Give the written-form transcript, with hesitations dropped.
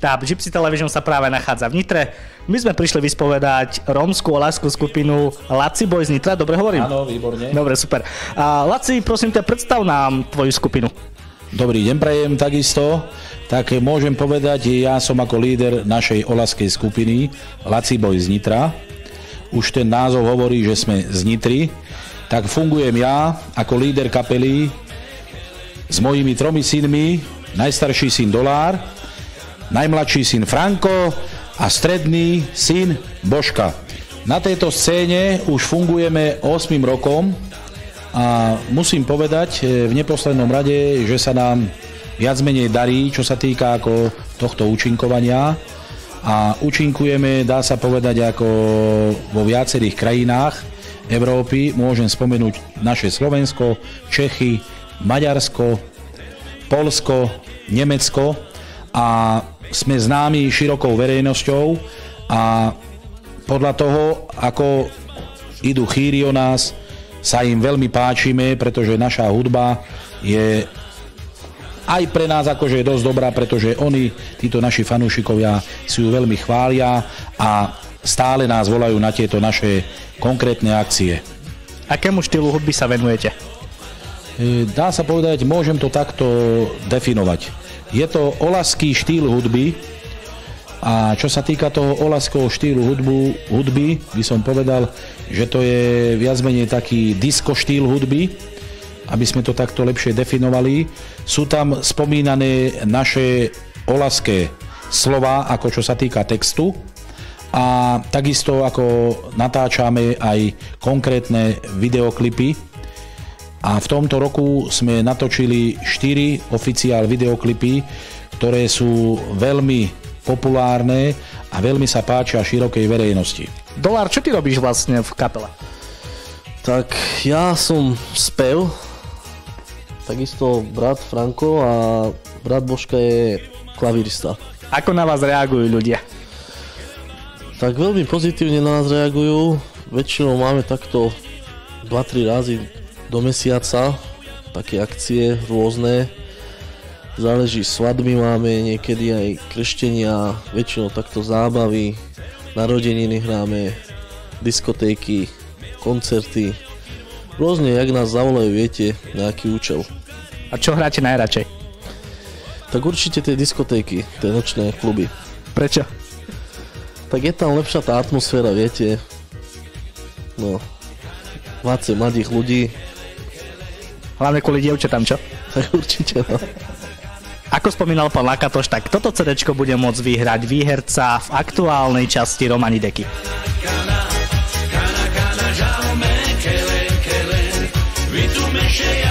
Tá Gypsy Television sa práve nachádza v Nitre. My sme prišli vyspovedať rómsku oláskú skupinu Laci Boy z Nitra. Dobre hovorím? Áno, výborne. Dobre, super. Laci, prosím ťa, predstav nám tvoju skupinu. Dobrý deň prajem takisto. Tak môžem povedať, ja som ako líder našej oláskej skupiny Laci Boy z Nitra. Už ten názov hovorí, že sme z Nitry. Tak fungujem ja ako líder kapely s mojimi 3 synmi. Najstarší syn Dolár, najmladší syn Franko a stredný syn Božka. Na tejto scéne už fungujeme 8 rokom a musím povedať v neposlednom rade, že sa nám viac menej darí, čo sa týka ako tohto účinkovania. A účinkujeme, dá sa povedať, ako vo viacerých krajinách Európy. Môžem spomenúť naše Slovensko, Čechy, Maďarsko, Poľsko, Nemecko a sme známi širokou verejnosťou a podľa toho, ako idú chýry o nás, sa im veľmi páčime, pretože naša hudba je aj pre nás akože dosť dobrá, pretože oni, títo naši fanúšikovia, si ju veľmi chvália a stále nás volajú na tieto naše konkrétne akcie. Akému štýlu hudby sa venujete? Dá sa povedať, môžem to takto definovať. Je to oľaský štýl hudby a čo sa týka toho oľaského štýlu hudby, by som povedal, že to je viac menej taký disco štýl hudby, aby sme to takto lepšie definovali. Sú tam spomínané naše oľaské slova, ako čo sa týka textu a takisto ako natáčame aj konkrétne videoklipy. A v tomto roku sme natočili 4 oficiál videoklipy, ktoré sú veľmi populárne a veľmi sa páčia širokej verejnosti. Dolár, čo ty robíš vlastne v kapele? Tak ja som spev, takisto brat Franko a brat Božka je klavírista. Ako na vás reagujú ľudia? Tak veľmi pozitívne na nás reagujú. Väčšinou máme takto 2-3 razy do mesiaca také akcie rôzne. Záleží, svadby máme, niekedy aj krštenia, väčšinou takto zábavy, narodeniny hráme, diskotéky, koncerty. Rôzne, jak nás zavolajú, viete, nejaký účel. A čo hráte najradšej? Tak určite tie diskotéky, tie nočné kluby. Prečo? Tak je tam lepšia tá atmosféra, viete. No, máte mladých ľudí. Hlavne kvôli dievčatám, čo? Tak určite, no. Ako spomínal pán Lakatoš, tak toto CDčko bude môcť vyhrať výherca v aktuálnej časti Romanideky. Kana, žalme, kelen, vi tu meše